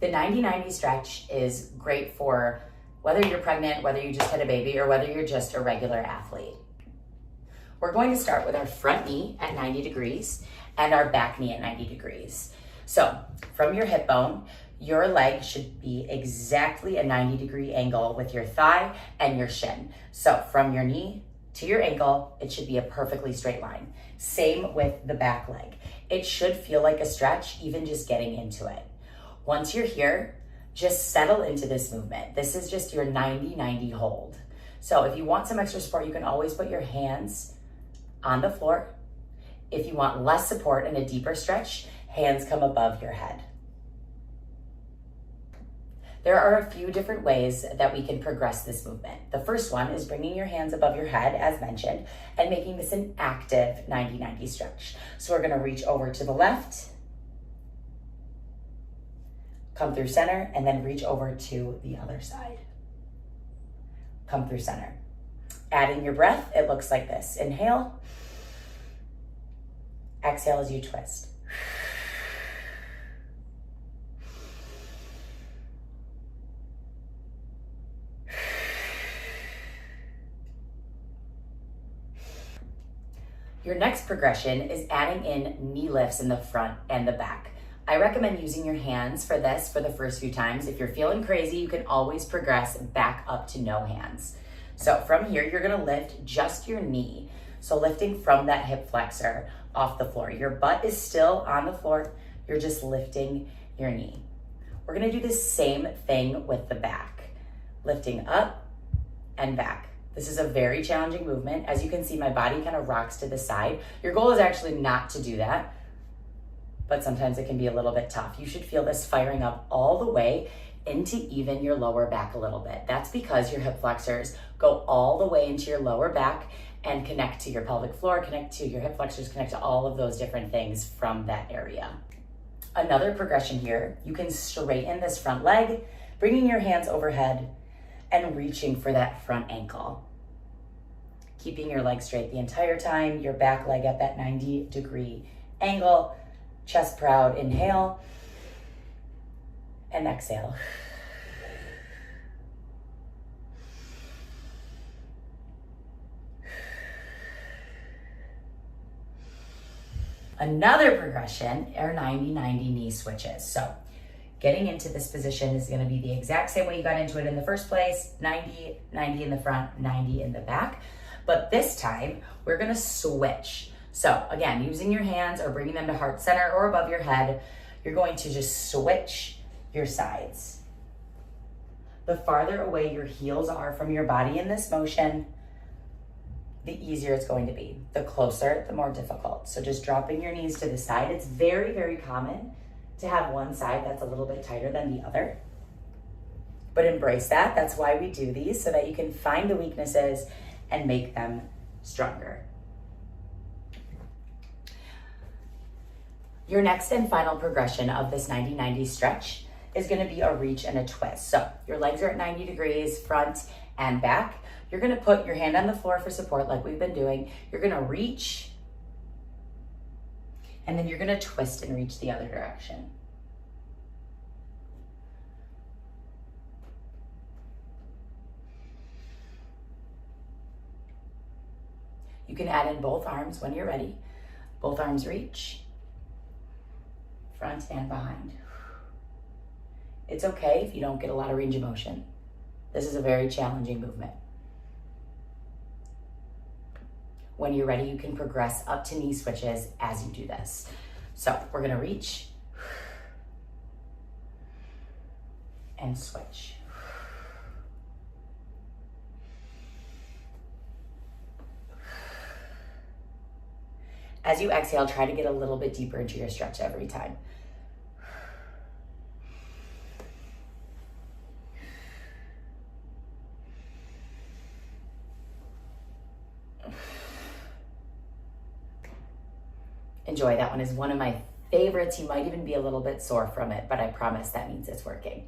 The 90-90 stretch is great for whether you're pregnant, whether you just had a baby, or whether you're just a regular athlete. We're going to start with our front knee at 90 degrees and our back knee at 90 degrees. So from your hip bone, your leg should be exactly a 90-degree angle with your thigh and your shin. So from your knee to your ankle, it should be a perfectly straight line. Same with the back leg. It should feel like a stretch, even just getting into it. Once you're here, just settle into this movement. This is just your 90-90 hold. So if you want some extra support, you can always put your hands on the floor. If you want less support and a deeper stretch, hands come above your head. There are a few different ways that we can progress this movement. The first one is bringing your hands above your head, as mentioned, and making this an active 90-90 stretch. So we're gonna reach over to the left, come through center, and then reach over to the other side. Come through center. Adding your breath, it looks like this. Inhale. Exhale as you twist. Your next progression is adding in knee lifts in the front and the back. I recommend using your hands for this for the first few times. If you're feeling crazy, you can always progress back up to no hands. So from here, you're gonna lift just your knee. So lifting from that hip flexor off the floor. Your butt is still on the floor. You're just lifting your knee. We're gonna do the same thing with the back. Lifting up and back. This is a very challenging movement. As you can see, my body kind of rocks to the side. Your goal is actually not to do that, but sometimes it can be a little bit tough. You should feel this firing up all the way into even your lower back a little bit. That's because your hip flexors go all the way into your lower back and connect to your pelvic floor, connect to your hip flexors, connect to all of those different things from that area. Another progression here, you can straighten this front leg, bringing your hands overhead and reaching for that front ankle. Keeping your leg straight the entire time, your back leg at that 90-degree angle, chest proud, inhale, and exhale. Another progression are 90-90 knee switches. So getting into this position is gonna be the exact same way you got into it in the first place, 90 in the front, 90 in the back. But this time, we're gonna switch. So again, using your hands or bringing them to heart center or above your head, you're going to just switch your sides. The farther away your heels are from your body in this motion, the easier it's going to be. The closer, the more difficult. So just dropping your knees to the side. It's very, very common to have one side that's a little bit tighter than the other. But embrace that. That's why we do these, so that you can find the weaknesses and make them stronger. Your next and final progression of this 90-90 stretch is gonna be a reach and a twist. So your legs are at 90 degrees, front and back. You're gonna put your hand on the floor for support like we've been doing. You're gonna reach, and then you're gonna twist and reach the other direction. You can add in both arms when you're ready. Both arms reach, front and behind. It's okay if you don't get a lot of range of motion. This is a very challenging movement. When you're ready, you can progress up to knee switches as you do this. So we're gonna reach and switch. As you exhale, try to get a little bit deeper into your stretch every time. Enjoy. That one is one of my favorites. You might even be a little bit sore from it, but I promise that means it's working.